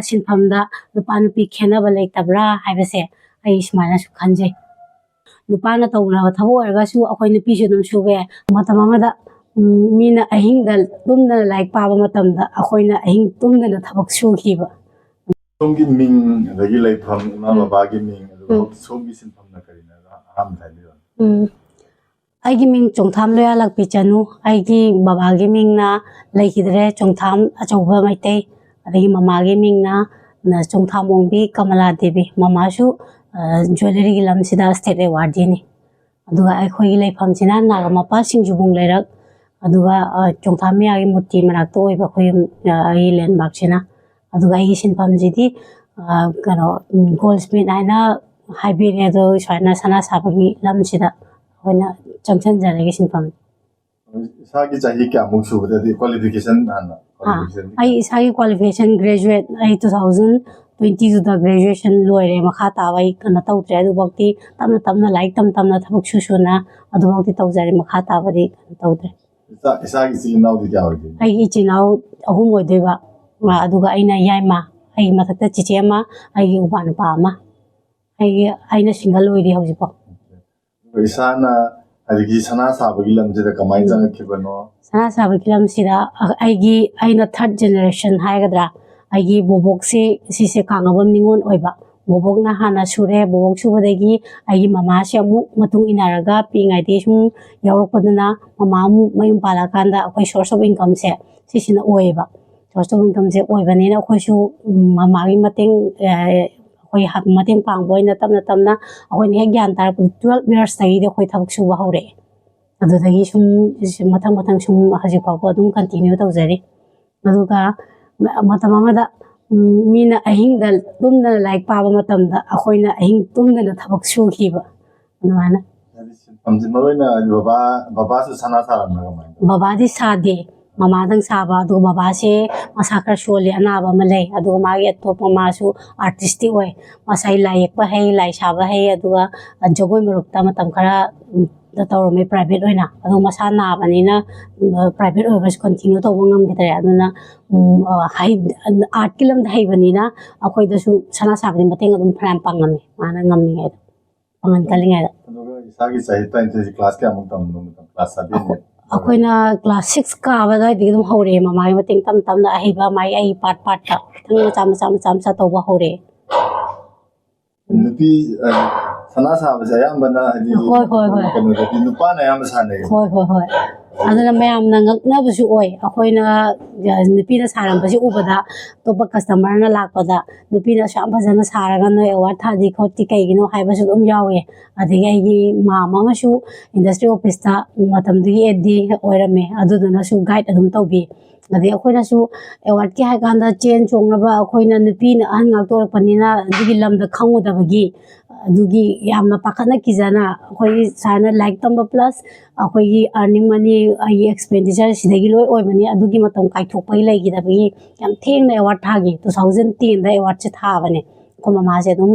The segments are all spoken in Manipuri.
सिंफमदा नुपा नुपी खेनब लेतब्रा हाइबसे आई सुमाइना सु खंजे नुपाना तौना थबो ओरगासु अखोय नुपीसु दुम सुबे मतम अमदा मीना अहिंगदा तुमना लाइक पाबा मतमदा अखोयना अहिंग तुमना थबक सुखिबा सोंगी मिंग दगी लाइफम इमा बाबागी मिंग सोंगी सिंफमना करिना हम थाइबिरो आइगी मिंग चोंगथाम लोया लकपी चनु आइगी बाबागी मिंग ना लेखिदरे चोंगथाम अचौबा मैते अदगी ममागी मिंग ना चोंगथाम ओंबी कमला देवी ममासु ज्वेलरी की लमसिदा स्टेट अवार्ड दिनी अदुगा अखोयगी लेफमसिना नागमपा सिंजुबुंग लेरक अदुगा चोंगथाम मियागी मूर्ति मनाक्तो ओइबा खोय आई लैंडमार्क अदुगा आई सिंफमजिदी कनो गोल्डस्मिथ आइना हाइबेरिया दो स्वाइना सना साबगी लमसिदा होना चंगसन जरेगी सिंफम सागी चाही क्या मुसुबदे क्वालिफिकेशन हाना आई सागी क्वालिफिकेशन ग्रेजुएट आई 2022 दा ग्रेजुएशन लोइरे मखा तावै कना तौत्रे अदु बक्ति तमना तमना लाइक तमना थबक सुसुना अदु बक्ति तौजरे मखा ताबदि तौत्रे सागी चिनाउ दि क्या होदि आई चिनाउ अहुम ओइदेबा अदुगा आइना याइमा आई मथक्ता चिचेमा आई उबानपा अमा आइना सिंगल ओइदि हौजिपो इसाना अदगी सना साबगी लमजिदा कमाइ जंगखिबनो सना साबगी लमसिदा आइगी आइना थर्ड जनरेशन हायगद्रा आइगी बोबोक से कांगबम निंगोन ओइबा बोबोक ना हाना सुरे बोबोक सुबदगी आइगी ममा से अमुक मतुंग इनारगा पिंगाइदे सुम यावरपदना ममा अमुक मयुम पालाकांदा अखोय सोर्स ऑफ इनकम से सिसिना ओइबा सोर्स ऑफ इनकम से ओइबनेना अखोयसु ममागी mateंग अखोय हाब mateंग पांगबोइना तमना तमना अखोयने हे ज्ञान तार 12 इयर्स तगी अखोय थबक सुबा हौरे अदुदगी सुम मथंग मथंग सुम हजि फावबो अदुम कंटिन्यू तौजरी अदुगा मतम अमदा मीना अहिंगदा तुमना लाइक पाबा मतमदा अखोयना अहिंग तुमना थबक सुखिबा अदुमाना हमजि मरोइना बाबा से सना सारना कमाइ बाबा दी सादे ममा दंग साबा अदु बाबा से मसा खर सोले अनाबा मले अदु मागी अतोप मासु आर्टिस्ट ओय मसाई लायक है लाई साबा है अदुगा जगोय मरुक्ता मतम खरा तौरमे प्राइवेट ओइना अदु मसा नाबनिना प्राइवेट ओइबस कंटिन्यू तौबो ngam अदुना हाई आर्ट किलम हाइबनिना अखोयदसु सना साबनि mateंग अदुम फ्राम पांगमे माना ngami है पांगन कलिंगा अदुगा इसागी चाही टाइम क्लास क्या मुक तम क्लास 7 अखोयना क्लास 6 का बदाय दिगदम हौरे ममाई mateंग तम तमना अहिबा माई आई पार्ट पार्ट ता थंग मचा तौबा हौरे नुपी सना साबसे यामबना हदि होय होय होय कनो नुपाना याम साने होय होय होय अदुना मयाम ना ngaknabsu ओय अखोयना नुपीना सारंबसि उबदा तोबा कस्टमर ना लाकपदा नुपीना शाम फजना सारगा नो अवार्ड थादि खोति कैगिनो हाइबसु दम यावे अदिगे आइगी मामा मसु इंडस्ट्री ऑफिस ता मतमदगी एडी ओइरमे अदुदना सु गाइड अदुम तौबी अदि अखोयना सु अवार्ड के हाइकांदा चेन चोंगनबा अखोयना नुपीना अहन ngaktorapанina दिगी लमदा खंगुदबगी अदुगी यामना पाखना किजना अखोय साना लाइक तंबा प्लस अखोयगी अर्निंग मनी आई एक्सपेंडिचर सिदगी लोय ओइबनी अदुगी मतम काइथोपै लेगिदबगी याम थेंगना अवार्ड थागी 2010 दा अवार्ड से थाबने को ममा से दुम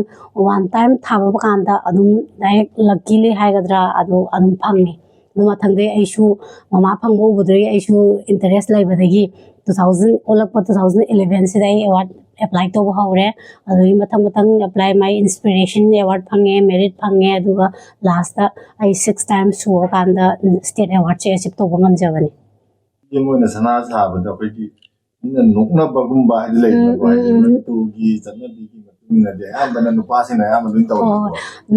वन टाइम थाबा कांदा अदुम डायरेक्ट लकीली हाइगद्रा अदुम फंगने दुमा थंगदे आइसु ममा फंगबो बुद्रे आइसु इंटरेस्ट लाइबदगी 2000 ओलक 2011 से दाई अवार्ड अप्लाई तो हौरे अदुगी मथंग मथंग अप्लाई माई इंस्पिरेशन अवार्ड फंगे मेरिट फंगे अदुगा लास्ट आई 6 टाइम्स सो कांदा स्टेट अवार्ड से अचीव तो बंगम जबनी ये मोने सना साबदा अखोयगी इन नोकना बगुम्बा हदि लेबा तुगी जन्नबीगी मतुंगना दे यामबना नुपासिना यामबन तौ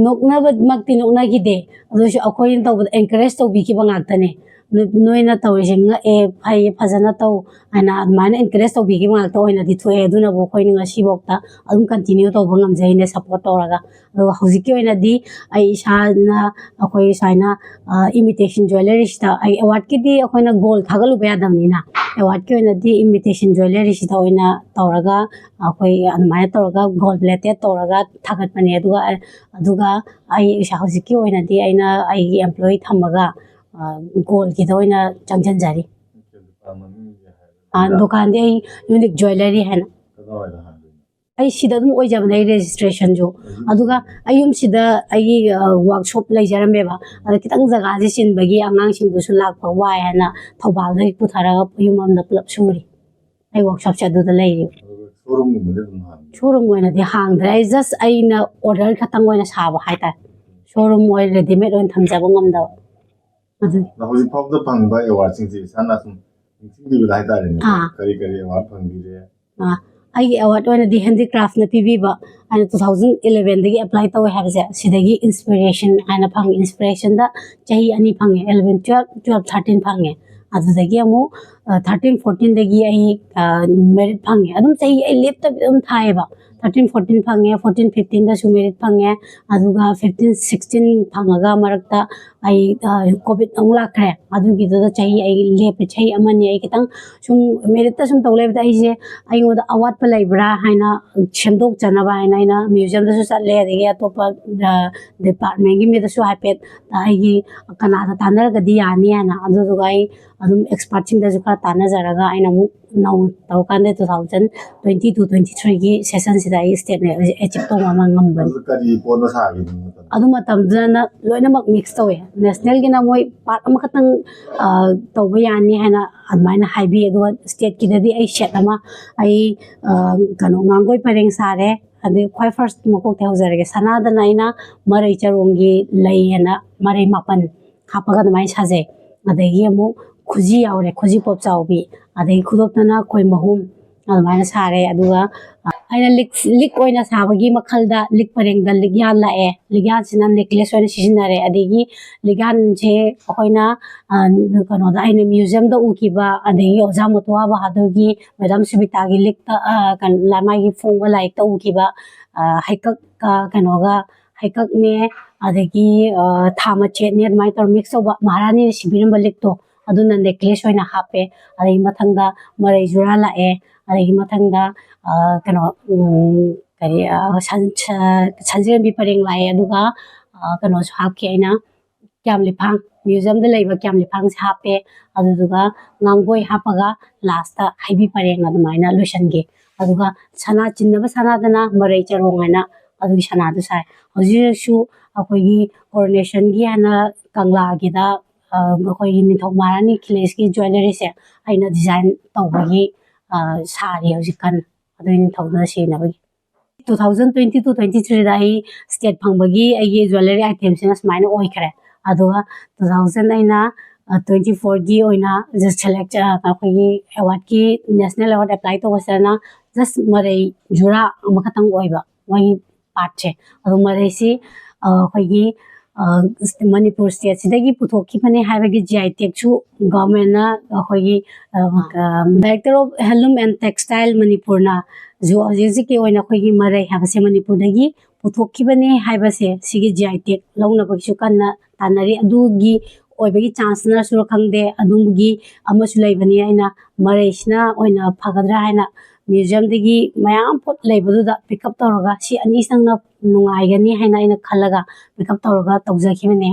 नोकना मक्ति नोकना गिदे अदुसु अखोयन तौ एनकरेज तो बिकी बंगाक्तने नोइना तौरिसिंग ए फाइ फजना तौ आना माने एनकरेज तो बिकी बंगाक्ता ओइना दिथोए अदुना बो खोइन ngasi बक्ता अदुम कंटिन्यू तो बंगम जैने सपोर्ट तौरगा अदु हौजिकी ओइना दि आई इसाना अखोय साइना इमिटेशन ज्वेलरी ता आई अवार्ड की दि अखोयना गोल्ड थागलु बेयादमनिना अवार्ड की ओइना दि इमिटेशन ज्वेलरी ता ओइना तौरगा अखोय अनमाय तौरगा गोल्ड प्लेटेड तौरगा थागतपने अदुगा आई इसा हौजिकी ओइना दि आइना आई एम्प्लॉय थमगा गोल्ड की दोइना चंगजन जारी दुकान दे यूनिक ज्वेलरी है ना आई सिदा दुम ओइ जबनै रजिस्ट्रेशन जो अदुगा अयुम सिदा आई वर्कशॉप लेजरमेबा अद कितंग जगह जे सिनबगी अंगांग सिंग दुसु लाक वाय है ना थौबाल दे पुथारा युम अमदा प्लब सुरी आई वर्कशॉप से अदुदा लेरि ꯁꯣꯔꯨꯝꯒꯨꯝꯕꯗꯤ ꯑꯗꯨꯝ ꯍꯥꯡꯉꯤ ꯁꯣꯔꯨꯝ ꯑꯣꯏꯅꯗꯤ ꯍꯥꯡꯗ꯭ꯔꯦ ꯑꯩ ꯖꯁ ꯑꯩꯅ ꯑꯣꯔꯗꯔ ꯈꯛꯇꯪ ꯑꯣꯏꯅ ꯁꯥꯕ ꯍꯥꯏꯇꯥꯔꯦ ꯁꯣꯔꯨꯝ ꯑꯣꯏꯅ ꯔꯦꯗꯤꯃꯦꯗ ꯑꯣꯏꯅ ꯊꯝꯖꯕ ꯉꯝꯗꯕ ꯑꯗꯨꯅꯤ ꯑꯗꯣ ꯍꯧꯖꯤꯛ ꯐꯥꯎꯕꯗ ꯐꯪꯕ ꯑꯦꯋꯥꯔꯗꯁꯤꯡꯁꯦ ꯏꯁꯥꯅ ꯁꯨꯝ ꯅꯤꯡꯁꯤꯡꯕꯤꯕꯗ ꯍꯥꯏꯇꯥꯔꯦꯅꯦ ꯀꯔꯤ ꯀꯔꯤ ꯑꯦꯋꯥꯔꯗ ꯐꯪꯕꯤꯔꯦ ꯑꯩꯒꯤ ꯑꯦꯋꯥꯔꯗ ꯑꯣꯏꯅꯗꯤ ꯍꯦꯟꯗꯤꯀ꯭ꯔꯥꯐꯅ ꯄꯤꯕꯤꯕ ꯑꯩꯅ 2011ꯗꯒꯤ ꯑꯦꯄ꯭ꯂꯥꯏ ꯇꯧꯋꯦ ꯍꯥꯏꯕꯁꯦ ꯁꯤꯗꯒꯤ ꯏꯟꯁꯄꯤꯔꯦꯁꯟ ꯍꯥꯏꯅ ꯐꯪꯉꯦ ꯏꯟꯁꯄꯤꯔꯦꯁꯟꯗ ꯆꯍꯤ 2 ꯐꯪꯉꯦ 11 12 13 ꯐꯪꯉꯦ ꯑꯗꯨꯗꯒꯤ ꯑꯃꯨꯛ 13 14ꯗꯒꯤ ꯑꯩ ꯃꯦꯔꯤꯠ ꯐꯪꯉꯦ ꯑꯗꯨꯝ ꯆꯍꯤ ꯑꯩ ꯂꯦꯞꯇꯕꯤ ꯑꯗꯨꯝ ꯊꯥꯏꯌꯦꯕ 13 14 ꯐꯪꯉꯦ 14 15ꯗꯁꯨ ꯃꯦꯔꯤꯠ ꯐꯪꯉꯦ ꯑꯗꯨꯒ 15 16 ꯐꯪꯉꯒ ꯃꯔꯛꯇ ꯑꯩ ꯀꯣꯚꯤꯗ ꯑꯃꯨꯛ ꯂꯥꯛꯈ꯭ꯔꯦ ꯑꯗꯨꯒꯤꯗꯨꯗ ꯆꯍꯤ ꯑꯩ ꯂꯦꯞꯄꯦ ꯆꯍꯤ ꯑꯃꯅꯤ ꯑꯩ ꯈꯤꯇꯪ ꯁꯨꯝ ꯃꯦꯔꯤꯠꯇ ꯁꯨꯝ ꯇꯧ ꯂꯩꯕꯗ ꯑꯩꯁꯦ ꯑꯩꯉꯣꯟꯗ ꯑꯋꯥꯠꯄ ꯂꯩꯕ꯭ꯔꯥ ꯍꯥꯏꯅ ꯁꯦꯝꯗꯣꯛꯆꯅꯕ ꯍꯥꯏꯅ ꯑꯩꯅ ꯃ꯭ꯌꯨꯖꯤꯌꯝꯗꯁꯨ ꯆꯠꯂꯦ ꯑꯗꯒꯤ ꯑꯇꯣꯞꯄ ꯗꯤꯄꯥꯔꯠꯃꯦꯟꯒꯤ ꯃꯤꯗꯁꯨ ꯍꯥꯏꯐꯦꯠ ꯑꯩꯒꯤ ꯀꯅꯥꯗ ꯇꯥꯟꯅꯔꯒꯗꯤ ꯌꯥꯅꯤ ꯍꯥꯏꯅ ꯑꯗꯨꯗꯨꯒ ꯑꯩ ꯑꯗꯨꯝ ꯑꯦꯛꯁꯄꯥꯔꯠꯁꯤꯡꯗꯁꯨ ꯈꯔ ꯇꯥꯟꯅꯖꯔꯒ ꯑꯩꯅ ꯑꯃꯨꯛ ꯅꯧꯅ ꯇꯧꯔꯀꯥꯟꯗ 2022 23ꯒꯤ ꯁꯦꯁꯟꯁꯤꯗ ꯑꯩ ꯁ꯭ꯇꯦꯠ ꯑꯦꯆꯤꯞ ꯇꯧꯕ ꯑꯃ ꯉꯝꯕꯅꯤ ꯑꯗꯨ ꯀꯔꯤ ꯄꯣꯠꯅ ꯁꯥꯈꯤꯕꯅꯣ ꯃꯇꯝꯗ ꯑꯗꯨ ꯃꯇꯝꯗꯨꯗꯅ ꯂꯣꯏꯅꯃꯛ ꯃꯤꯛꯁ ꯇꯧꯋꯦ ꯅꯦꯁꯅꯦꯜꯒꯤꯅ ꯃꯣꯏ ꯄꯥꯔꯠ ꯑꯃꯈꯛꯇꯪ ꯇꯧꯕ ꯌꯥꯅꯤ ꯍꯥꯏꯅ ꯑꯗꯨꯃꯥꯏꯅ ꯍꯥꯏꯕꯤ ꯑꯗꯨꯒ ꯁ꯭ꯇꯦꯠꯀꯤꯗꯗꯤ ꯑꯩ ꯁꯦꯠ ꯑꯃ ꯑꯩ ꯀꯩꯅꯣ ꯉꯥꯡꯒꯣꯏ ꯄꯔꯦꯡ ꯁꯥꯔꯦ ꯑꯗꯩ ꯈ꯭ꯋꯥꯏ ꯐꯥꯔꯁ ꯃꯀꯣꯛꯇꯩ ꯍꯧꯖꯔꯒꯦ ꯁꯅꯥꯗꯅ ꯑꯩꯅ ꯃꯔꯩ ꯆꯔꯣꯡꯒꯤ ꯂꯩ ꯍꯥꯏꯅ ꯃꯔꯩ 4 ꯍꯥꯞꯄꯒ ꯑꯗꯨꯃꯥꯏꯅ ꯁꯥꯖꯩ ꯑꯗꯒꯤ ꯑꯃꯨꯛ ꯈꯨꯖꯤ ꯌꯥꯎꯔꯦ ꯈꯨꯖꯤ ꯄꯣꯞ ꯆꯥꯎꯕꯤ ꯑꯗꯒꯤ ꯈꯨꯗꯣꯞꯇꯅ ꯈꯣꯏ ꯃꯍꯨꯝ ꯑꯗꯨꯃꯥꯏꯅ ꯁꯥꯔꯦ ꯑꯗꯨꯒ ꯑꯩꯅ ꯂꯤꯛ ꯑꯣꯏꯅ ꯁꯥꯕꯒꯤ ꯃꯈꯜꯗ ꯂꯤꯛ ꯄꯔꯦꯡꯗ ꯂꯤꯛꯌꯥꯟ ꯂꯥꯛꯑꯦ ꯂꯤꯛꯌꯥꯟꯁꯤꯅ ꯅꯦꯀ꯭ꯂꯦꯁ ꯑꯣꯏꯅ ꯁꯤꯖꯤꯟꯅꯔꯦ ꯑꯗꯒꯤ ꯂꯤꯛꯌꯥꯟꯁꯦ ꯑꯩꯈꯣꯏꯅ ꯀꯩꯅꯣꯗ ꯑꯩꯅ ꯃ꯭ꯌꯨꯖꯤꯌꯝꯗ ꯎꯈꯤꯕ ꯑꯗꯒꯤ ꯑꯣꯖꯥ ꯃꯣꯇꯨꯋꯥ ꯕꯍꯥꯗꯨꯔꯒꯤ ꯃꯦꯗꯥꯝ ꯁꯨꯕꯤꯇꯥꯒꯤ ꯂꯤꯛꯇ ꯃꯥꯒꯤ ꯐꯣꯡꯕ ꯂꯥꯏꯔꯤꯛꯇ ꯎꯈꯤꯕ ꯍꯩꯀꯛꯀ ꯀꯩꯅꯣꯒ ꯍꯩꯀꯛꯅꯦ ꯑꯗꯒꯤ ꯊꯥ ꯃꯆꯦꯠꯅꯦ ꯑꯗꯨꯃꯥꯏꯅ ꯇꯧꯔ ꯃꯤꯛꯁ ꯇꯧꯕ ꯃꯍꯥꯔꯥꯅꯤꯅ ꯁꯤꯕꯤꯔꯝꯕ ꯂꯤꯛꯇꯣ ꯑꯗꯨꯅ ꯅꯦꯀ꯭ꯂꯦꯁ ꯑꯣꯏꯅ ꯍꯥꯞꯄꯦ ꯑꯗꯒꯤ ꯃꯊꯪꯗ ꯃꯔꯩ ꯖꯨꯔꯥ ꯂꯥꯛꯑꯦ ꯑꯗꯒꯤ ꯃꯊꯪꯗ ꯀꯩꯅꯣ ꯀꯔꯤ ꯁꯟꯖꯤꯔꯦꯝꯕꯤ ꯄꯔꯦꯡ ꯂꯥꯛꯑꯦ ꯑꯗꯨꯒ ꯀꯩꯅꯣꯁꯨ ꯍꯥꯞꯈꯤ ꯑꯩꯅ ꯀ꯭ꯌꯥꯝꯂꯤꯐꯥꯡ ꯃ꯭ꯌꯨꯖꯤꯌꯝꯗ ꯂꯩꯕ ꯀ꯭ꯌꯥꯝꯂꯤꯐꯥꯡꯁꯦ ꯍꯥꯞꯄꯦ ꯑꯗꯨꯗꯨꯒ ꯉꯥꯡꯒꯣꯏ ꯍꯥꯞꯄꯒ ꯂꯥꯁꯇ ꯍꯩꯕꯤ ꯄꯔꯦꯡ ꯑꯗꯨꯃꯥꯏꯅ ꯂꯣꯏꯁꯟꯈꯤ ꯑꯗꯨꯒ ꯁꯅꯥ ꯆꯤꯟꯅꯕ ꯁꯅꯥꯗꯅ ꯃꯔꯩ ꯆꯔꯣꯡ ꯍꯥꯏꯅ ꯑꯗꯨꯒꯤ ꯁꯅꯥꯗꯨ ꯁꯥꯏ ꯍꯧꯖꯤꯛ ꯍꯧꯖꯤꯛꯁꯨ ꯑꯩꯈꯣꯏꯒꯤ ꯀꯣꯔꯣꯅꯦꯁꯟꯒꯤ ꯍꯥꯏꯅ ꯀꯪꯂꯥꯒꯤꯗ ꯑꯩꯈꯣꯏꯒꯤ ꯅꯤꯡꯊꯧ ꯃꯍꯥꯔꯥꯅꯤ ꯈꯤꯂꯦꯁꯀꯤ ꯖ꯭ꯋꯦꯂꯔꯤꯁꯦ ꯑꯩꯅ ꯗꯤꯖꯥꯏꯟ ꯇꯧꯕꯒꯤ ꯁꯥꯔꯤ ꯍꯧꯖꯤꯛ ꯀꯟꯅ ꯑꯗꯨꯒꯤ ꯅꯤꯡꯊꯧꯗꯨꯗ ꯁꯤꯖꯤꯟꯅꯕꯒꯤ 2022 23ꯗ ꯑꯩ ꯁ꯭ꯇꯦꯠ ꯐꯪꯕꯒꯤ ꯑꯩꯒꯤ ꯖ꯭ꯋꯦꯂꯔꯤ ꯑꯥꯏꯇꯦꯝꯁꯤꯅ ꯁꯨꯃꯥꯏꯅ ꯑꯣꯏꯈ꯭ꯔꯦ ꯑꯗꯨꯒ 2000 ꯑꯩꯅ 24ꯒꯤ ꯑꯣꯏꯅ ꯁꯦꯂꯦꯛ ꯑꯩꯈꯣꯏꯒꯤ ꯑꯦꯋꯥꯔꯗꯀꯤ ꯅꯦꯁꯅꯦꯜ ꯑꯦꯋꯥꯔꯗ ꯑꯦꯄ꯭ꯂꯥꯏ ꯇꯧꯕꯁꯤꯗꯅ ꯖꯁ ꯃꯔꯩ ꯖꯨꯔꯥ ꯑꯃꯈꯛꯇꯪ ꯑꯣꯏꯕ ꯃꯣꯏꯒꯤ ꯄꯥꯔꯠꯁꯦ ꯑꯗꯨ ꯃꯔꯩꯁꯤ ꯑꯩꯈꯣꯏꯒꯤ ꯃꯅꯤꯄꯨꯔ ꯁ꯭ꯇꯦꯠꯁꯤꯗꯒꯤ ꯄꯨꯊꯣꯛꯈꯤꯕꯅꯦ ꯍꯥꯏꯕꯒꯤ GI ꯇꯦꯒꯁꯨ ꯒꯚꯔꯟꯃꯦꯟꯠꯅ ꯑꯩꯈꯣꯏꯒꯤ ꯗꯥꯏꯔꯦꯛꯇꯔ ꯑꯣꯐ ꯍꯦꯟꯂꯨꯝ ꯑꯦꯟড ꯇꯦꯛꯁꯇꯥꯏꯜ ꯃꯅꯤꯄꯨꯔꯅ ꯍꯧꯖꯤꯛ ꯍꯧꯖꯤꯛꯀꯤ ꯑꯣꯏꯅ ꯑꯩꯈꯣꯏꯒꯤ ꯃꯔꯩ ꯍꯥꯏꯕꯁꯦ ꯃꯅꯤꯄꯨꯔꯗꯒꯤ ꯄꯨꯊꯣꯛꯈꯤꯕꯅꯦ ꯍꯥꯏꯕꯁꯦ ꯁꯤꯒꯤ GI ꯇꯦꯒ ꯂꯧꯅꯕꯒꯤꯁꯨ ꯀꯟꯅ ꯇꯥꯟꯅꯔꯤ ꯑꯗꯨꯒꯤ ꯑꯣꯏꯕꯒꯤ ꯆꯥꯟꯁꯅꯁꯨ ꯈꯪꯗꯦ ꯑꯗꯨꯒꯤ ꯑꯃꯁꯨ ꯂꯩꯕꯅꯤ ꯑꯩꯅ ꯃꯔꯩꯁꯤꯅ ꯑꯣꯏꯅ ꯐꯒꯗ꯭ꯔꯥ ꯍꯥꯏꯅ ꯃ꯭ꯌꯨꯖꯤꯌꯝꯗꯒꯤ ꯃꯌꯥꯝ ꯄꯣꯠ ꯂꯩꯕꯗꯨꯗ ꯄꯤꯛꯑꯞ ꯇꯧꯔꯒ ꯁꯤ ꯑꯅꯤꯁꯤꯅ ꯅꯨꯡꯉꯥꯏꯒꯅꯤ ꯍꯥꯏꯅ ꯑꯩꯅ ꯈꯜꯂꯒ ꯄꯤꯛꯑꯞ ꯇꯧꯔꯒ ꯇꯧꯖꯈꯤꯕꯅꯦ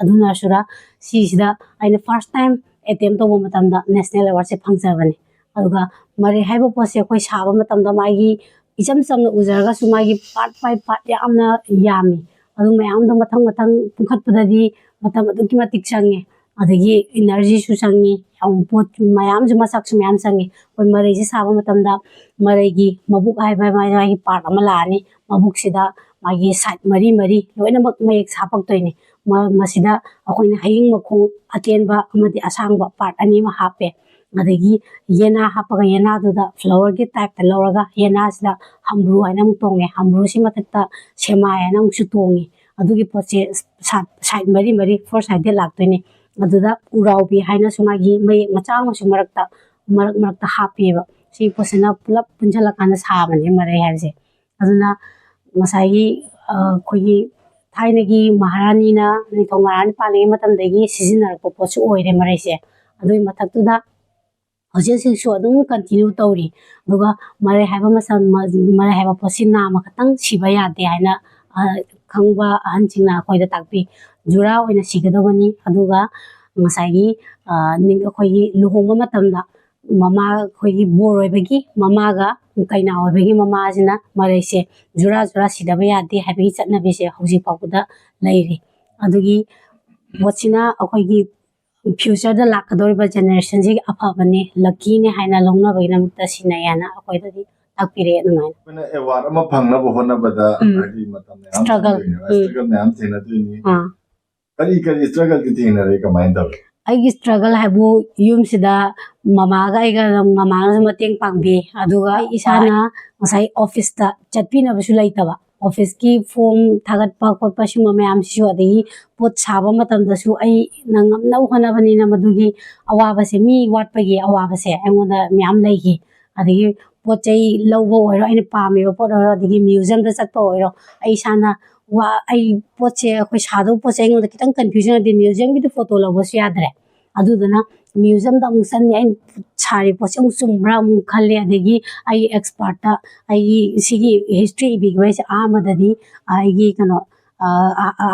ꯑꯗꯨꯅꯁꯨꯔ ꯁꯤꯁꯤꯗ ꯑꯩꯅ ꯐꯥꯔꯁ ꯇꯥꯏꯝ ꯑꯦꯇꯦꯝ ꯇꯧꯕ ꯃꯇꯝꯗ ꯅꯦꯁꯅꯦꯜ ꯑꯦꯋꯥꯔꯗꯁꯦ ꯐꯪꯖꯕꯅꯦ ꯑꯗꯨꯒ ꯃꯔꯩ ꯍꯥꯏꯕ ꯄꯣꯠꯁꯦ ꯑꯩꯈꯣꯏ ꯁꯥꯕ ꯃꯇꯝꯗ ꯃꯥꯒꯤ ꯏꯆꯝ ꯆꯝꯅ ꯎꯖꯔꯒꯁꯨ ꯃꯥꯒꯤ ꯄꯥꯔꯠ ꯕꯥꯏ ꯄꯥꯔꯠ ꯌꯥꯝꯅ ꯌꯥꯝꯃꯤ ꯑꯗꯨ ꯃꯌꯥꯝꯗꯣ ꯃꯊꯪ ꯃꯊꯪ ꯄꯨꯡꯈꯠꯄꯗꯗꯤ ꯃꯇꯝ ꯑꯗꯨꯛꯀꯤ ꯃꯇꯤꯛ ꯆꯪꯉꯦ ꯑꯗꯒꯤ ꯏꯅꯔꯖꯤꯁꯨ ꯆꯪꯉꯤ ꯄꯣꯠ ꯃꯌꯥꯝꯁꯨ ꯃꯆꯥꯛꯁꯨ ꯃꯌꯥꯝ ꯆꯪꯉꯤ ꯑꯩꯈꯣই ꯃꯔꯩꯁꯦ ꯁꯥꯕ ꯃꯇꯝꯗ ꯃꯔꯩꯒꯤ ꯃꯕꯨꯛ ꯍꯥꯏꯕ ꯃꯥꯒꯤ ꯄꯥꯔꯠ ꯑꯃ ꯂꯥꯛꯑꯅꯤ ꯃꯕꯨꯛꯁꯤꯗ ꯃꯥꯒꯤ ꯁꯥꯏꯠ ꯃꯔꯤ ꯂꯣꯏꯅꯃꯛ ꯃꯌꯦꯛ ꯍꯥꯞꯄꯛꯇꯣꯏꯅꯤ ꯃꯁꯤꯗ ꯑꯩꯈꯣꯏꯅ ꯍꯌꯤꯡ ꯃꯈꯣꯡ ꯑꯇꯦꯟꯕ ꯑꯃꯗꯤ ꯑꯁꯥꯡꯕ ꯄꯥꯔꯠ 2 ꯑꯃ ꯍꯥꯞꯄꯦ ꯑꯗꯒꯤ ꯌꯦꯅꯥ ꯍꯥꯞꯄꯒ ꯌꯦꯅꯥꯗꯨꯗ ꯐ꯭ꯂꯥꯋꯔꯒꯤ ꯇꯥꯏꯞꯇ ꯂꯧꯔꯒ ꯌꯦꯅꯥꯁꯤꯗ ꯍꯝꯕ꯭ꯔꯨ ꯍꯥꯏꯅ ꯑꯃꯨꯛ ꯇꯣꯡꯉꯦ ꯍꯝꯕ꯭ꯔꯨꯁꯤ ꯃꯊꯛꯇ ꯁꯦꯃꯥꯏ ꯍꯥꯏꯅ ꯑꯃꯨꯛꯁꯨ ꯇꯣꯡꯉꯤ ꯑꯗꯨꯒꯤ ꯄꯣꯠꯁꯦ ꯁꯥꯏꯠ 4 4 ꯁꯥꯏꯗꯦꯠ ꯂꯥꯛꯇꯣꯏꯅꯤ ꯑꯗꯨꯗ ꯎꯔꯥꯎꯕꯤ ꯍꯥꯏꯅꯁꯨ ꯃꯥꯒꯤ ꯃꯌꯦꯛ ꯃꯆꯥ ꯑꯃꯁꯨ ꯃꯔꯛꯇ ꯍꯥꯞꯄꯤꯕ ꯁꯤ ꯄꯣꯠꯁꯤꯅ ꯄꯨꯂꯞ ꯄꯨꯟꯁꯤꯜꯂꯀꯥꯟꯗ ꯁꯥꯕꯅꯦ ꯃꯔꯩ ꯍꯥꯏꯕꯁꯦ ꯑꯗꯨꯅ ꯉꯁꯥꯏꯒꯤ ꯑꯩꯈꯣꯏꯒꯤ ꯊꯥꯏꯅꯒꯤ ꯃꯍꯥꯔꯥꯅꯤꯅ ꯅꯤꯡꯊꯧ ꯃꯍꯥꯔꯥꯅꯤ ꯄꯥꯜꯂꯤꯉꯩ ꯃꯇꯝꯗꯒꯤ ꯁꯤꯖꯤꯟꯅꯔꯛꯄ ꯄꯣꯠꯁꯨ ꯑꯣꯏꯔꯦ ꯃꯔꯩꯁꯦ ꯑꯗꯨꯒꯤ ꯃꯊꯛꯇꯨꯗ ꯍꯧꯖꯤꯛ ꯍꯧꯖꯤꯛꯁꯨ ꯑꯗꯨꯝ ꯀꯟꯇꯤꯅ꯭ꯌꯨ ꯇꯧꯔꯤ ꯑꯗꯨꯒ ꯃꯔꯩ ꯍꯥꯏꯕ ꯄꯣꯠꯁꯤ ꯅꯥꯝꯃ ꯈꯛꯇꯪ ꯁꯤꯕ ꯌꯥꯗꯦ ꯍꯥꯏꯅ ꯈꯪꯕ ꯑꯍꯟꯁꯤꯡꯅ ꯑꯩꯈꯣꯏꯗ ꯇꯥꯛꯄꯤ ꯖꯨꯔꯥ ꯑꯣꯏꯅ ꯁꯤꯒꯗꯕꯅꯤ ꯑꯗꯨꯒ ꯉꯁꯥꯏꯒꯤ ꯑꯩꯈꯣꯏꯒꯤ ꯂꯨꯍꯣꯡꯕ ꯃꯇꯝꯗ ꯑꯩꯈꯣꯏꯒꯤ ꯕꯣꯔ ꯑꯣꯏꯕꯒꯤ ꯃꯃꯥꯒ ꯀꯩꯅꯥ ꯑꯣꯏꯕꯒꯤ ꯃꯃꯥꯁꯤꯅ ꯃꯔꯩꯁꯦ ꯖꯨꯔꯥ ꯁꯤꯗꯕ ꯌꯥꯗꯦ ꯍꯥꯏꯕꯒꯤ ꯆꯠꯅꯕꯤꯁꯦ ꯍꯧꯖꯤꯛ ꯐꯥꯎꯕꯗ ꯂꯩꯔꯤ ꯑꯗꯨꯒꯤ ꯄꯣꯠꯁꯤꯅ ꯑꯩꯈꯣꯏꯒꯤ ꯐ꯭ꯌꯨꯆꯔꯗ ꯂꯥꯛꯀꯗꯧꯔꯤꯕ ꯖꯦꯅꯦꯔꯦꯁꯟꯁꯤꯒꯤ ꯑꯐꯕꯅꯤ ꯂꯛꯀꯤꯅꯤ ꯍꯥꯏꯅ ꯂꯧꯅꯕꯒꯤꯗꯃꯛꯇ ꯁꯤꯟꯅꯩ ꯍꯥꯏꯅ ꯑꯩꯈꯣꯏꯗꯗꯤ ꯇꯥꯛꯄꯤꯔꯛꯑꯦ ꯑꯗꯨꯃꯥꯏꯅ ꯑꯩꯈꯣꯏꯅ ꯑꯦꯋꯥꯔꯗ ꯑꯃ ꯐꯪꯅꯕ ꯍꯣꯠꯅꯕꯗ ꯍꯥꯏꯗꯤ ꯃꯇꯝ ꯃꯌꯥꯝ Struggle. ꯁ꯭ꯇ꯭ꯔꯒꯜ ꯃꯌꯥꯝ ꯊꯦꯡꯅꯗꯣꯏꯅꯤ ꯑꯥ ꯀꯔꯤ ꯁ꯭ꯇ꯭ꯔꯒꯜꯗꯤ ꯊꯦꯡꯅꯔꯦ ꯀꯃꯥꯏꯅ ꯇꯧꯋꯤ ꯑꯩꯒꯤ ꯁ꯭ꯇ꯭ꯔꯒꯜ ꯍꯥꯏꯕꯨ ꯌꯨꯝꯁꯤꯗ ꯃꯃꯥꯒ ꯑꯩꯒ ꯃꯃꯥꯅꯁꯨ ꯃꯇꯦꯡ ꯄꯥꯡꯕꯤ ꯑꯗꯨꯒ ꯑꯩ ꯏꯁꯥꯅ ꯉꯁꯥꯏ ꯑꯣꯐꯤꯁꯇ ꯆꯠꯄꯤꯅꯕꯁꯨ ꯂꯩꯇꯕ ꯑꯣꯐꯤꯁꯀꯤ ꯐꯣꯝ ꯊꯥꯒꯠꯄ ꯈꯣꯠꯄ ꯁꯤꯒꯨꯝꯕ ꯃꯌꯥꯝꯁꯤꯁꯨ ꯑꯗꯒꯤ ꯄꯣꯠ ꯁꯥꯕ ꯃꯇꯝꯗꯁꯨ ꯑꯩꯅ ꯉꯝꯅꯕ ꯍꯣꯠꯅꯕꯅꯤꯅ ꯃꯗꯨꯒꯤ ꯑꯋꯥꯕꯁꯦ ꯃꯤ ꯋꯥꯠꯄꯒꯤ ꯑꯋꯥꯕꯁꯦ ꯑꯩꯉꯣꯟꯗ ꯃꯌꯥꯝ ꯂꯩꯈꯤ ꯑꯗꯒꯤ ꯄꯣꯠ ꯆꯩ ꯂꯧꯕ ꯑꯣꯏꯔꯣ ꯑꯩꯅ ꯄꯥꯝꯃꯤꯕ ꯄꯣꯠ ꯑꯣꯏꯔꯣ ꯑꯗꯒꯤ ꯃ꯭ꯌꯨꯖꯤꯌꯝꯗ ꯆꯠꯄ ꯑꯣꯏꯔꯣ ꯑꯩ ꯏꯁꯥꯅ ꯑꯩ ꯄꯣꯠꯁꯦ ꯑꯩꯈꯣꯏ ꯁꯥꯗꯧꯕ ꯄꯣꯠꯁꯦ ꯑꯩꯉꯣꯟꯗ ꯈꯤꯇꯪ ꯀꯟꯐ꯭ꯌꯨꯖꯟ ꯑꯣꯏꯗꯤ ꯃ꯭ꯌꯨꯖꯤꯌꯝꯒꯤꯗꯤ ꯐꯣꯇꯣ ꯂꯧꯕꯁꯨ ꯌꯥꯗ꯭ꯔꯦ ꯑꯗꯨꯗꯨꯅ ꯃ꯭ꯌꯨꯖꯤꯌꯝꯗ ꯑꯃꯨꯛ ꯆꯠꯅꯤ ꯑꯩꯅ ꯁꯥꯔꯤꯕ ꯄꯣꯠꯁꯦ ꯑꯃꯨꯛ ꯆꯨꯝꯕ꯭ꯔꯥ ꯑꯃꯨꯛ ꯈꯜꯂꯦ ꯑꯗꯒꯤ ꯑꯩ ꯑꯦꯛꯁꯄꯥꯔꯠꯇ ꯑꯩꯒꯤ ꯁꯤꯒꯤ ꯍꯤꯁꯇ꯭ꯔꯤ ꯏꯕꯤꯈꯤꯕ ꯑꯍꯥꯟꯕꯗꯗꯤ ꯑꯩꯒꯤ ꯀꯩꯅꯣ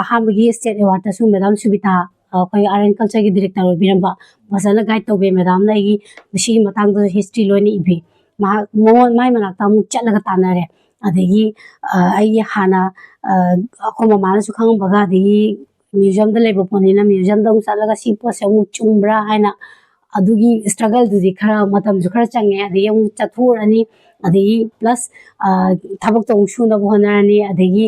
ꯑꯍꯥꯟꯕꯒꯤ ꯁ꯭ꯇꯦꯠ ꯑꯦꯋꯥꯔꯗꯇꯁꯨ ꯃꯦꯗꯥꯝ ꯁꯨꯕꯤꯇꯥ ꯑꯩꯈꯣꯏ ꯑꯥꯔꯠ ꯑꯦꯟ ꯀꯜꯆꯔꯒꯤ ꯗꯤꯔꯦꯛꯇꯔ ꯑꯣꯏꯕꯤꯔꯝꯕ ꯐꯖꯅ ꯒꯥꯏꯗ ꯇꯧꯕꯤ ꯃꯦꯗꯥꯝꯅ ꯑꯩꯒꯤ ꯁꯤꯒꯤ ꯃꯇꯥꯡꯗꯁꯨ ꯍꯤꯁꯇ꯭ꯔꯤ ꯂꯣꯏꯅ ꯏꯕꯤ ꯃꯥꯏ ꯃꯅꯥꯛꯇ ꯑꯃꯨꯛ ꯆꯠꯂꯒ ꯇꯥꯟꯅꯔꯦ ꯑꯗꯒꯤ ꯑꯩꯒꯤ ꯍꯥꯟꯅ ꯑꯩꯈꯣꯏ ꯃꯃꯥꯅꯁꯨ ꯈꯪꯉꯝꯕꯒ ꯑꯗꯒꯤ ꯃ꯭ꯌꯨꯖꯤꯌꯝꯗ ꯂꯩꯕ ꯄꯣꯠꯅꯤꯅ ꯃ꯭ꯌꯨꯖꯤꯌꯝꯗ ꯑꯃꯨꯛ ꯆꯠꯂꯒ ꯁꯤ ꯄꯣꯠꯁꯦ ꯑꯃꯨꯛ ꯆꯨꯝꯕ꯭ꯔꯥ ꯍꯥꯏꯅ ꯑꯗꯨꯒꯤ ꯁ꯭ꯇ꯭ꯔꯒꯜꯗꯨꯗꯤ ꯈꯔ ꯃꯇꯝꯁꯨ ꯈꯔ ꯆꯪꯉꯦ ꯑꯗꯒꯤ ꯑꯃꯨꯛ ꯆꯠꯊꯣꯛꯎꯔꯅꯤ ꯑꯗꯒꯤ ꯄ꯭ꯂꯁ ꯊꯕꯛꯇꯣ ꯑꯃꯨꯛ ꯁꯨꯅꯕ ꯍꯣꯠꯅꯔꯅꯤ ꯑꯗꯒꯤ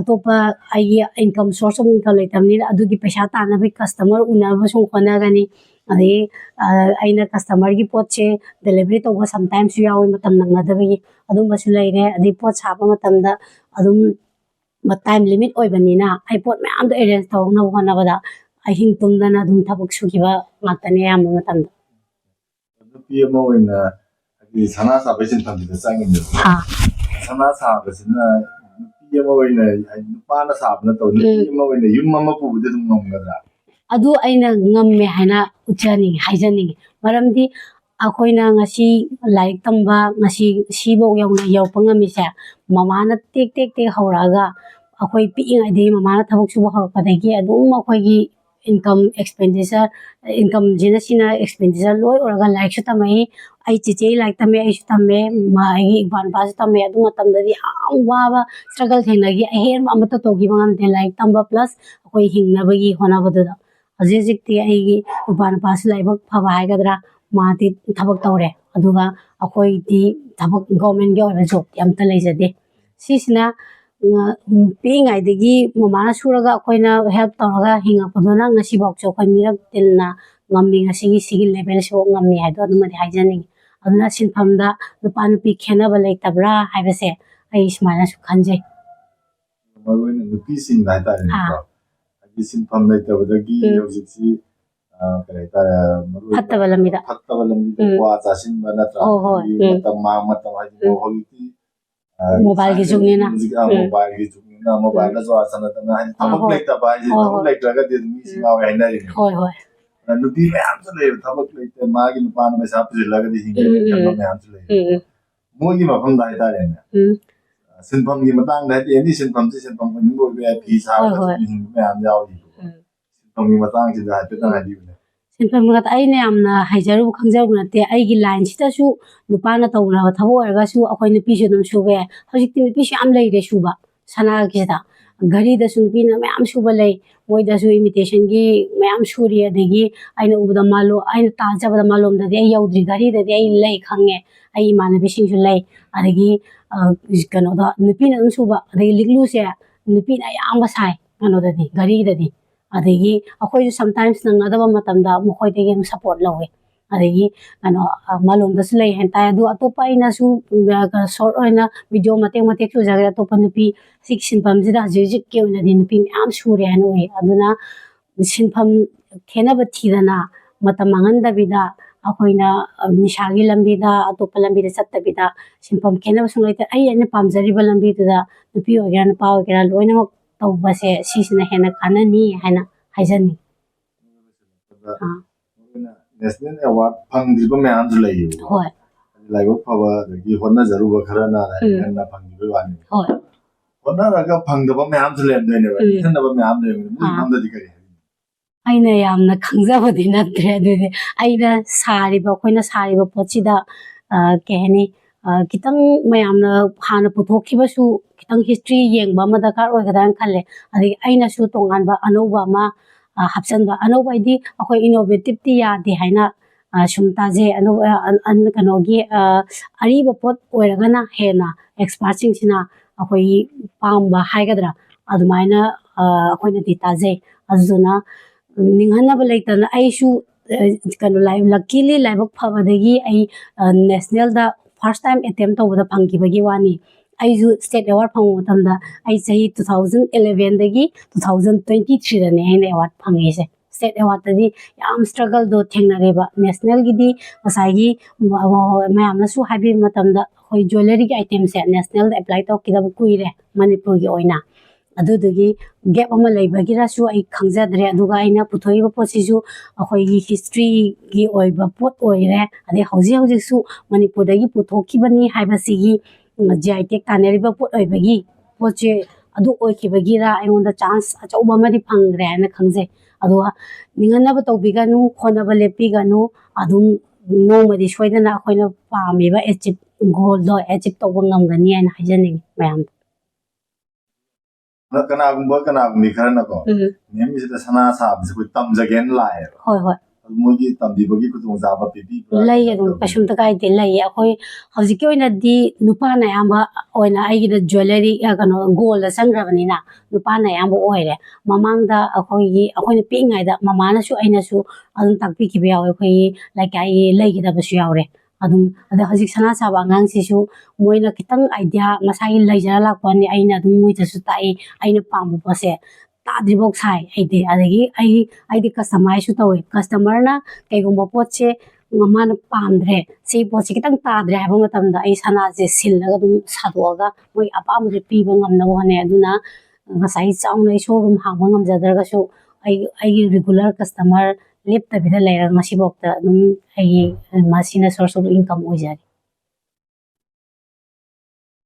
ꯑꯇꯣꯞꯄ ꯑꯩꯒꯤ ꯏꯟꯀꯝ ꯁꯣꯔꯁ ꯑꯣꯐ ꯏꯟꯀꯝ ꯂꯩꯇꯕꯅꯤꯅ ꯑꯗꯨꯒꯤ ꯄꯩꯁꯥ ꯇꯥꯟꯅꯕꯒꯤ ꯀꯁꯇꯃꯔ ꯎꯅꯕ ꯁꯨꯝ ꯍꯣꯠꯅꯒꯅꯤ ꯑꯗꯒꯤ ꯑꯩꯅ ꯀꯁꯇꯃꯔꯒꯤ ꯄꯣꯠꯁꯦ ꯗꯦꯂꯤꯚꯔꯤ ꯇꯧꯕ ꯁꯝꯇꯥꯏꯝꯁꯨ ꯌꯥꯎꯋꯤ ꯃꯇꯝ ꯅꯪꯅꯗꯕꯒꯤ ꯑꯗꯨꯝꯕꯁꯨ ꯂꯩꯔꯦ ꯑꯗꯩ ꯄꯣꯠ ꯁꯥꯕ ꯃꯇꯝꯗ ꯑꯗꯨꯝ ꯇꯥꯏꯝ ꯂꯤꯃꯤꯠ ꯑꯣꯏꯕꯅꯤꯅ ꯑꯩ ꯄꯣꯠ ꯃꯌꯥꯝꯗꯣ ꯑꯦꯔꯦꯟꯖ ꯇꯧꯅꯕ ꯍꯣꯠꯅꯕꯗ ꯑꯍꯤꯡ ꯇꯨꯝꯗꯅ ꯑꯗꯨꯝ ꯊꯕꯛ ꯁꯨꯈꯤꯕ ꯉꯥꯛꯇꯅꯦ ꯑꯌꯥꯝꯕ ꯃꯇꯝꯗ ꯅꯨꯄꯤ ꯑꯃ ꯑꯣꯏꯅ ꯍꯥꯏꯗꯤ ꯁꯅꯥ ꯁꯥꯕꯒꯤ ꯁꯤꯟꯐꯝꯁꯤꯗ ꯆꯪꯉꯤꯅꯦꯕ ꯁꯅꯥ ꯁꯥꯕꯁꯤꯅ ꯅꯨꯄꯤ ꯑꯃ ꯑꯣꯏꯅ ꯍꯥꯏꯗꯤ ꯅꯨꯄꯥꯅ ꯁꯥꯕ ꯅꯠꯇꯕ ꯅꯨꯄꯤ ꯑꯃ ꯑꯣꯏꯅ ꯌꯨꯝ ꯑꯃ ꯄꯨꯕꯗꯤ ꯑꯗꯨꯝ ꯉꯝꯒꯗ꯭ꯔꯥ ꯑꯗꯨ ꯑꯩꯅ ꯉꯝꯃꯦ ꯍꯥꯏꯅ ꯍꯥꯏꯖꯅꯤꯡꯉꯤ ꯃꯔꯝꯗꯤ ꯑꯩꯈꯣꯏꯅ ꯉꯁꯤ ꯂꯥꯏꯔꯤꯛ ꯇꯝꯕ ꯉꯁꯤ ꯁꯤꯐꯧ ꯌꯧꯅ ꯌꯧꯔꯛꯄ ꯉꯝꯃꯤꯁꯦ ꯃꯃꯥꯅ ꯇꯦꯛ ꯇꯦꯛ ꯇꯦꯛ ꯍꯧꯔꯛꯑꯒ ꯑꯩꯈꯣꯏ ꯄꯤꯛꯏꯉꯩꯗꯒꯤ ꯃꯃꯥꯅ ꯊꯕꯛ ꯁꯨꯕ ꯍꯧꯔꯛꯄꯗꯒꯤ ꯑꯗꯨꯝ ꯑꯩꯈꯣꯏꯒꯤ ꯏꯟꯀꯝ ꯑꯦꯛꯁꯄꯦꯟꯗꯤꯆꯔ ꯏꯟꯀꯝꯁꯤꯅ ꯁꯤꯅ ꯑꯦꯛꯁꯄꯦꯟꯗꯤꯆꯔ ꯂꯣꯏ ꯑꯣꯏꯔꯒ ꯂꯥꯏꯔꯤꯛꯁꯨ ꯇꯝꯃꯛꯏ ꯑꯩ ꯆꯦꯆꯦ ꯂꯥꯏꯔꯤꯛ ꯇꯝꯃꯦ ꯑꯩꯁꯨ ꯇꯝꯃꯦ ꯑꯩꯒꯤ ꯏꯄꯥꯁꯨ ꯇꯝꯃꯦ ꯑꯗꯨ ꯃꯇꯝꯗꯗꯤ ꯌꯥꯝ ꯋꯥꯕ ꯁ꯭ꯇ꯭ꯔꯒꯜ ꯊꯦꯡꯅꯈꯤ ꯑꯍꯦꯟꯕ ꯑꯃꯠꯇ ꯇꯧꯈꯤꯕ ꯉꯝꯗꯦ ꯂꯥꯏꯔꯤꯛ ꯇꯝꯕ ꯄ꯭ꯂꯁ ꯑꯩꯈꯣꯏ ꯍꯤꯡꯅꯕꯒꯤ ꯍꯣꯠꯅꯕꯗꯨꯗ ꯍꯧꯖꯤꯛꯇꯤ ꯑꯩꯒꯤ ꯅꯨꯄꯥꯁꯨ ꯂꯥꯏꯕꯛ ꯐꯕ ꯍꯥꯏꯒꯗ꯭ꯔꯥ ꯃꯥꯗꯤ ꯊꯕꯛ ꯇꯧꯔꯦ ꯑꯗꯨꯒ ꯑꯩꯈꯣꯏꯗꯤ ꯊꯕꯛ ꯒꯣꯔꯃꯦꯟꯒꯤ ꯑꯣꯏꯕ ꯖꯣꯕꯇꯤ ꯑꯝꯇ ꯂꯩꯖꯗꯦ ꯁꯤꯁꯤꯅ ꯄꯤꯛꯏꯉꯩꯗꯒꯤ ꯃꯃꯥꯅ ꯁꯨꯔꯒ ꯑꯩꯈꯣꯏꯅ ꯍꯦꯜꯞ ꯇꯧꯔꯒ ꯍꯤꯡꯉꯛꯄꯗꯨꯅ ꯉꯁꯤꯐꯥꯎꯁꯨ ꯑꯩꯈꯣꯏ ꯃꯤꯔꯛ ꯇꯤꯟꯅ ꯉꯝꯃꯤ ꯁꯤꯒꯤ ꯂꯦꯚꯦꯜꯁꯤꯐꯥꯎ ꯉꯝꯃꯤ ꯍꯥꯏꯗꯣ ꯑꯗꯨꯃꯗꯤ ꯍꯥꯏꯖꯅꯤꯡꯉꯤ ꯑꯗꯨꯅ ꯁꯤꯟꯐꯝꯗ ꯅꯨꯄꯥ ꯅꯨꯄꯤ ꯈꯦꯠꯅꯕ ꯂꯩꯇꯕ꯭ꯔꯥ ꯍꯥꯏꯕꯁꯦ ꯑꯩ ꯁꯨꯃꯥꯏꯅꯁꯨ ꯈꯟꯖꯩ ꯃꯔꯨꯑꯣꯏꯅ ꯅꯨꯄꯤꯁꯤꯡꯗ ꯍꯥꯏꯇꯥꯔꯦꯅꯦꯀꯣ ꯍꯥꯏꯗꯤ ꯁꯤꯟꯐꯝ ꯂꯩꯇꯕꯗꯒꯤ ꯍꯧꯖꯤꯛꯁꯤ ꯀꯔꯤ ꯍꯥꯏꯇꯥꯔꯦ ꯐꯠꯇꯕ ꯂꯝꯕꯤꯗ ꯀ꯭ꯋꯥ ꯆꯥꯁꯤꯟꯕ ꯅꯠꯇ꯭ꯔꯒ ꯃꯇꯝ ꯍꯥꯏꯗꯤ ꯍꯧꯖꯤꯛꯇꯤ ꯃꯣꯕꯥꯏꯜꯒꯤ ꯖꯨꯒꯅꯤꯅ ꯃꯣꯕꯥꯏꯜꯒꯤ ꯖꯨꯒꯅꯤꯅ ꯃꯣꯕꯥꯏꯜꯗ ꯖꯨꯋꯥꯔ ꯁꯥꯟꯅꯗꯅ ꯍꯥꯏꯗꯤ ꯊꯕꯛ ꯂꯩꯇꯕ ꯍꯥꯏꯁꯦ ꯊꯕꯛ ꯂꯩꯇ꯭ꯔꯒꯗꯤ ꯑꯗꯨꯝ ꯃꯤꯁꯤ ꯉꯥꯎꯋꯦ ꯍꯥꯏꯅꯔꯤꯅꯦ ꯅꯨꯄꯤ ꯃꯌꯥꯝꯁꯨ ꯂꯩꯌꯦꯕ ꯊꯕꯛ ꯂꯩꯇꯦ ꯃꯥꯒꯤ ꯅꯨꯄꯥꯅ ꯄꯩꯁꯥ ꯄꯨꯁꯤꯜꯂꯒꯗꯤ ꯍꯤꯡꯒꯅꯤ ꯈꯟꯕ ꯃꯌꯥꯝꯁꯨ ꯂꯩꯌꯦ ꯃꯣꯏꯒꯤ ꯃꯐꯝꯗ ꯍꯥꯏꯇꯥꯔꯦꯅꯦ ꯁꯤꯟꯐꯝꯒꯤ ꯃꯇꯥꯡꯗ ꯍꯥꯏꯗꯤ ꯑꯦꯅꯤ ꯁꯤꯟꯐꯝꯁꯤ ꯁꯤꯟꯐꯝ ꯑꯣꯏꯅꯤꯡꯕ ꯑꯣꯏꯕ ꯌꯥꯏ ꯐꯤ ꯁꯥꯕꯗꯁꯨ ꯍꯤꯡꯕ ꯃꯌꯥꯝ ꯌꯥꯎꯔꯤꯕꯀꯣ ꯁꯤꯟꯐꯝꯒꯤ ꯃꯇꯥꯡꯁꯤꯗ ꯍꯥꯏꯐꯦꯠꯇꯪ ꯍꯥꯏꯕꯤꯌꯨꯅꯦ ꯁꯤꯟꯐꯝꯒꯤ ꯑꯩꯅ ꯌꯥꯝꯅ ꯍꯩꯖꯔꯨꯕ ꯈꯪꯖꯔꯨꯕ ꯅꯠꯇꯦ ꯑꯩꯒꯤ ꯂꯥꯏꯟꯁꯤꯗꯁꯨ ꯅꯨꯄꯥꯅ ꯇꯧꯅꯕ ꯊꯕꯛ ꯑꯣꯏꯔꯒꯁꯨ ꯑꯩꯈꯣꯏ ꯅꯨꯄꯤꯁꯨ ꯑꯗꯨꯝ ꯁꯨꯕ ꯌꯥꯏ ꯍꯧꯖꯤꯛꯇꯤ ꯅꯨꯄꯤꯁꯨ ꯌꯥꯝ ꯂꯩꯔꯦ ꯁꯨꯕ ꯁꯅꯥꯒꯤꯁꯤꯗ ꯘꯔꯤꯗꯁꯨ ꯅꯨꯄꯤꯅ ꯃꯌꯥꯝ ꯁꯨꯕ ꯂꯩ ꯃꯣꯏꯗꯁꯨ ꯏꯃꯤꯇꯦꯁꯟꯒꯤ ꯃꯌꯥꯝ ꯁꯨꯔꯤ ꯑꯗꯒꯤ ꯑꯩꯅ ꯎꯕꯗ ꯑꯩꯅ ꯇꯥꯖꯕꯗ ꯃꯥꯂꯣꯝꯗꯗꯤ ꯑꯩ ꯌꯧꯗ꯭ꯔꯤ ꯘꯔꯤꯗꯗꯤ ꯑꯩ ꯂꯩ ꯈꯪꯉꯦ ꯑꯩ ꯏꯃꯥꯟꯅꯕꯤꯁꯤꯡꯁꯨ ꯂꯩ ꯑꯗꯒꯤ ꯀꯩꯅꯣꯗ ꯅꯨꯄꯤꯅ ꯑꯗꯨꯝ ꯁꯨꯕ ꯑꯗꯒꯤ ꯂꯤꯛꯂꯨꯁꯦ ꯅꯨꯄꯤꯅ ꯑꯌꯥꯝꯕ ꯁꯥꯏ ꯀꯩꯅꯣꯗꯗꯤ ꯘꯔꯤꯗꯗꯤ ꯑꯗꯒꯤ ꯑꯩꯈꯣꯏꯁꯨ ꯁꯝꯇꯥꯏꯝꯁ ꯅꯪꯅꯗꯕ ꯃꯇꯝꯗ ꯃꯈꯣꯏꯗꯒꯤ ꯑꯗꯨꯝ ꯁꯄꯣꯔꯠ ꯂꯧꯋꯦ ꯑꯗꯒꯤ ꯀꯩꯅꯣ ꯃꯥꯂꯣꯝꯗꯁꯨ ꯂꯩ ꯍꯥꯏꯅ ꯇꯥꯏ ꯑꯗꯨ ꯑꯇꯣꯞꯄ ꯑꯩꯅꯁꯨ ꯁꯣꯔꯠ ꯑꯣꯏꯅ ꯚꯤꯗꯤꯑꯣ ꯃꯇꯦꯛ ꯎꯖꯈ꯭ꯔꯦ ꯑꯇꯣꯞꯄ ꯅꯨꯄꯤ ꯁꯤꯒꯤ ꯁꯤꯟꯐꯝꯁꯤꯗ ꯍꯧꯖꯤꯛꯀꯤ ꯑꯣꯏꯅꯗꯤ ꯅꯨꯄꯤ ꯃꯌꯥꯝ ꯁꯨꯔꯦ ꯍꯥꯏꯅ ꯎꯏ ꯑꯗꯨꯅ ꯁꯤꯟꯐꯝ ꯈꯦꯠꯅꯕ ꯊꯤꯗꯅ ꯃꯇꯝ ꯃꯥꯡꯍꯟꯗꯕꯤꯗ ꯑꯩꯈꯣꯏꯅ ꯅꯤꯁꯥꯒꯤ ꯂꯝꯕꯤꯗ ꯑꯇꯣꯞꯄ ꯂꯝꯕꯤꯗ ꯆꯠꯇꯕꯤꯗ ꯁꯤꯟꯐꯝ ꯈꯦꯠꯅꯕ ꯁꯨꯝ ꯂꯩꯇꯦ ꯑꯩꯅ ꯄꯥꯝꯖꯔꯤꯕ ꯂꯝꯕꯤꯗꯨꯗ ꯅꯨꯄꯤ ꯑꯣꯏꯒꯦꯔꯥ ꯅꯨꯄꯥ ꯑꯣꯏꯒꯦꯔꯥ ꯂꯣꯏꯅꯃꯛ ꯇꯧꯕꯁꯦ ꯁꯤꯁꯤꯅ ꯍꯦꯟꯅ ꯀꯥꯟꯅꯅꯤ ꯍꯥꯏꯅ ꯍꯥꯏꯖꯅꯤꯡꯉꯤ ꯅꯦꯁꯅꯦꯜ ꯑꯦꯋꯥꯔꯗ ꯐꯪꯗ꯭ꯔꯤꯕ ꯃꯌꯥꯝꯁꯨ ꯂꯩꯌꯦꯕ ꯂꯥꯏꯕꯛ ꯐꯕ ꯑꯗꯒꯤ ꯍꯣꯠꯅꯖꯔꯨꯕ ꯈꯔꯅ ꯉꯟꯅ ꯐꯪꯈꯤꯕꯒꯤ ꯋꯥꯅꯤ ꯍꯣꯠꯅꯔꯒ ꯐꯪꯗꯕ ꯃꯌꯥꯝꯁꯨ ꯂꯩꯔꯝꯗꯣꯏꯅꯦꯕ ꯅꯤꯡꯍꯟꯅꯕ ꯃꯌꯥꯝ ꯂꯩꯔꯝꯗꯣꯏꯅꯦ ꯃꯣꯏꯒꯤ ꯃꯐꯝꯗꯗꯤ ꯀꯔꯤ ꯑꯩꯅ ꯌꯥꯝꯅ ꯈꯪꯖꯕꯗꯤ ꯅꯠꯇ꯭ꯔꯦ ꯑꯗꯨꯗꯤ ꯑꯩꯈꯣꯏꯅ ꯁꯥꯔꯤꯕ ꯄꯣꯠꯁꯤꯗ ꯀꯩ ꯍꯥꯏꯅꯤ ꯈꯤꯇꯪ ꯃꯌꯥꯝꯅ ꯍꯥꯟꯅ ꯄꯨꯊꯣꯛꯈꯤꯕꯁꯨ ꯈꯤꯇꯪ ꯍꯤꯁꯇ꯭ꯔꯤ ꯌꯦꯡꯕ ꯑꯃ ꯗꯔꯀꯥꯔ ꯑꯣꯏꯒꯗ꯭ꯔꯥꯅ ꯈꯜꯂꯦ ꯑꯗꯒꯤ ꯑꯩꯅꯁꯨ ꯇꯣꯉꯥꯟꯕ ꯑꯅꯧꯕ ꯑꯃ ꯍꯥꯞꯆꯟꯕ ꯑꯅꯧꯕ ꯍꯥꯏꯗꯤ ꯑꯩꯈꯣꯏ ꯏꯅꯣꯚꯦꯇꯤꯞꯇꯤ ꯌꯥꯗꯦ ꯍꯥꯏꯅ ꯁꯨꯝ ꯇꯥꯖꯩ ꯑꯗꯨꯒ ꯀꯩꯅꯣꯒꯤ ꯑꯔꯤꯕ ꯄꯣꯠ ꯑꯣꯏꯔꯒꯅ ꯍꯦꯟꯅ ꯑꯦꯛꯁꯄꯥꯔꯠꯁꯤꯡꯁꯤꯅ ꯑꯩꯈꯣꯏꯒꯤ ꯄꯥꯝꯕ ꯍꯥꯏꯒꯗ꯭ꯔꯥ ꯑꯗꯨꯃꯥꯏꯅ ꯑꯩꯈꯣꯏꯅꯗꯤ ꯇꯥꯖꯩ ꯑꯗꯨꯗꯨꯅ ꯅꯤꯡꯍꯟꯅꯕ ꯂꯩꯇꯅ ꯑꯩꯁꯨ ꯀꯩꯅꯣ ꯂꯛꯀꯤꯂꯤ ꯂꯥꯏꯕꯛ ꯐꯕꯗꯒꯤ ꯑꯩ ꯅꯦꯁꯅꯦꯜꯗ ꯐꯥꯔꯁ ꯇꯥꯏꯝ ꯑꯦꯇꯦꯝ ꯇꯧꯕꯗ ꯐꯪꯈꯤꯕꯒꯤ ꯋꯥꯅꯤ ꯑꯩꯁꯨ ꯁ꯭ꯇꯦꯠ ꯑꯦꯋꯥꯔꯗ ꯐꯪꯕ ꯃꯇꯝꯗ ꯑꯩ ꯆꯍꯤ 2011ꯗꯒꯤ 2023ꯗꯅꯦ ꯑꯩꯅ ꯑꯦꯋꯥꯔꯗ ꯐꯪꯉꯤꯁꯦ ꯁ꯭ꯇꯦꯠ ꯑꯦꯋꯥꯔꯗꯇꯗꯤ ꯌꯥꯝ ꯁ꯭ꯇ꯭ꯔꯒꯜꯗꯣ ꯊꯦꯡꯅꯔꯦꯕ ꯅꯦꯁꯅꯦꯜꯒꯤꯗꯤ ꯉꯁꯥꯏꯒꯤ ꯃꯌꯥꯝꯅꯁꯨ ꯍꯥꯏꯕꯤꯕ ꯃꯇꯝꯗ ꯑꯩꯈꯣꯏ ꯖꯨꯋꯦꯂꯔꯤꯒꯤ ꯑꯥꯏꯇꯦꯝꯁꯦ ꯅꯦꯁꯅꯦꯜꯗ ꯑꯦꯄ꯭ꯂꯥꯏ ꯇꯧꯈꯤꯗꯕ ꯀꯨꯏꯔꯦ ꯃꯅꯤꯄꯨꯔꯒꯤ ꯑꯣꯏꯅ ꯑꯗꯨꯗꯨꯒꯤ ꯒꯦꯞ ꯑꯃ ꯂꯩꯕꯒꯤꯔꯁꯨ ꯑꯩ ꯈꯪꯖꯗ꯭ꯔꯦ ꯑꯗꯨꯒ ꯑꯩꯅ ꯄꯨꯊꯣꯛꯏꯕ ꯄꯣꯠꯁꯤꯁꯨ ꯑꯩꯈꯣꯏꯒꯤ ꯍꯤꯁꯇ꯭ꯔꯤꯒꯤ ꯑꯣꯏꯕ ꯄꯣꯠ ꯑꯣꯏꯔꯦ ꯑꯗꯩ ꯍꯧꯖꯤꯛꯁꯨ ꯃꯅꯤꯄꯨꯔꯗꯒꯤ ꯄꯨꯊꯣꯛꯈꯤꯕꯅꯤ ꯍꯥꯏꯕꯁꯤꯒꯤ GI ꯇꯦꯒ ꯇꯥꯟꯅꯔꯤꯕ ꯄꯣꯠ ꯑꯣꯏꯕꯒꯤ ꯄꯣꯠꯁꯦ ꯑꯗꯨ ꯑꯣꯏꯈꯤꯕꯒꯤꯔ ꯑꯩꯉꯣꯟꯗ ꯆꯥꯟꯁ ꯑꯆꯧꯕ ꯑꯃꯗꯤ ꯐꯪꯈ꯭ꯔꯦ ꯍꯥꯏꯅ ꯈꯪꯖꯩ ꯑꯗꯨꯒ ꯅꯤꯡꯍꯟꯅꯕ ꯇꯧꯕꯤꯒꯅꯨ ꯍꯣꯠꯅꯕ ꯂꯦꯞꯄꯤꯒꯅꯨ ꯑꯗꯨꯝ ꯅꯣꯡꯃꯗꯤ ꯁꯣꯏꯗꯅ ꯑꯩꯈꯣꯏꯅ ꯄꯥꯝꯃꯤꯕ ꯒꯣꯜꯗꯣ ꯑꯦꯆꯤꯞ ꯇꯧꯕ ꯉꯝꯒꯅꯤ ꯍꯥꯏꯅ ꯍꯥꯏꯖꯅꯤꯡꯉꯤ ꯃꯌꯥꯝꯗ ꯀꯅꯥꯒꯨꯝꯕꯤ ꯈꯔꯅꯀꯣ ꯃꯦꯝꯒꯤꯁꯤꯗ ꯁꯅꯥ ꯁꯥꯕꯁꯦ ꯑꯩꯈꯣꯏ ꯇꯝꯖꯒꯦꯅ ꯂꯥꯛꯑꯦꯕ ꯍꯣꯏ ꯍꯣꯏ ꯃꯣꯏꯒꯤ ꯇꯝꯕꯤꯕꯒꯤ ꯈꯨꯗꯣꯡꯆꯥꯕ ꯄꯤꯕꯤꯕ꯭ꯔꯥ ꯂꯩ ꯑꯗꯨꯝ ꯀꯩꯁꯨꯝꯇ ꯀꯥꯏꯗꯦ ꯂꯩꯌꯦ ꯑꯩꯈꯣꯏ ꯍꯧꯖꯤꯛꯀꯤ ꯑꯣꯏꯅꯗꯤ ꯅꯨꯄꯥꯅ ꯑꯌꯥꯝꯕ ꯑꯣꯏꯅ ꯑꯩꯒꯤꯗ ꯖꯨꯋꯦꯂꯔꯤ ꯀꯩꯅꯣ ꯒꯣꯜꯗ ꯆꯪꯈ꯭ꯔꯕꯅꯤ나 ꯅꯨꯄꯥꯅ ꯑꯌꯥꯝꯕ ꯑꯣꯏꯔꯦ ꯃꯃꯥꯡꯗ ꯑꯩꯈꯣꯏꯅ ꯄꯤꯛꯏꯉꯩꯗ ꯃꯃꯥꯅꯁꯨ ꯑꯩꯅꯁꯨ ꯑꯗꯨꯝ ꯇꯥꯛꯄꯤꯈꯤꯕ ꯌꯥꯎꯋꯦ ꯑꯩꯈꯣꯏꯒꯤ ꯂꯩꯀꯥꯏꯒꯤ ꯂꯩꯈꯤꯗꯕꯁꯨ ꯌꯥꯎꯔꯦ ꯑꯗꯨꯝ ꯑꯗ ꯍꯧꯖꯤꯛ ꯁꯅꯥ ꯁꯥꯕ ꯑꯉꯥꯡꯁꯤꯁꯨ ꯃꯣꯏꯅ ꯈꯤꯇꯪ ꯑꯥꯏꯗꯤꯌꯥ ꯃꯁꯥꯒꯤ ꯂꯩꯖꯔ ꯂꯥꯛꯄꯅꯤ ꯑꯩꯅ ꯑꯗꯨꯝ ꯃꯣꯏꯗꯁꯨ ꯇꯥꯛꯏ ꯑꯩꯅ ꯄꯥꯝꯕ ꯄꯣꯠꯁꯦ ꯇꯥꯗ꯭ꯔꯤꯐꯥꯎ ꯁꯥꯏ ꯑꯩꯗꯤ ꯑꯗꯒꯤ ꯑꯩꯗꯤ ꯀꯁꯇꯃꯥꯏꯖꯁꯨ ꯇꯧꯋꯤ ꯀꯁꯇꯃꯔꯅ ꯀꯩꯒꯨꯝꯕ ꯄꯣꯠꯁꯦ ꯃꯥꯅ ꯄꯥꯝꯗ꯭ꯔꯦ ꯁꯤ ꯄꯣꯠꯁꯦ ꯈꯤꯇꯪ ꯇꯥꯗ꯭ꯔꯦ ꯍꯥꯏꯕ ꯃꯇꯝꯗ ꯑꯩ ꯁꯅꯥꯁꯦ ꯁꯤꯜꯂꯒ ꯑꯗꯨꯝ ꯁꯥꯗꯣꯛꯑꯒ ꯃꯣꯏ ꯑꯄꯥꯝꯕꯁꯦ ꯄꯤꯕ ꯉꯝꯅꯕ ꯍꯣꯠꯅꯩ ꯑꯗꯨꯅ ꯉꯁꯥꯏ ꯆꯥꯎꯅ ꯁꯣꯔꯨꯝ ꯍꯥꯡꯕ ꯉꯝꯖꯗ꯭ꯔꯒꯁꯨ ꯑꯩꯒꯤ ꯔꯤꯒꯨꯂꯔ ꯀꯁꯇꯃꯔ ꯂꯦꯞꯇꯕꯤꯗ ꯂꯩꯔꯒ ꯉꯁꯤꯐꯥꯎꯗ ꯑꯗꯨꯝ ꯃꯁꯤꯅ ꯁꯣꯔꯁ ꯑꯣꯐ ꯏꯟꯀꯝ ꯑꯣꯏꯖꯔꯤ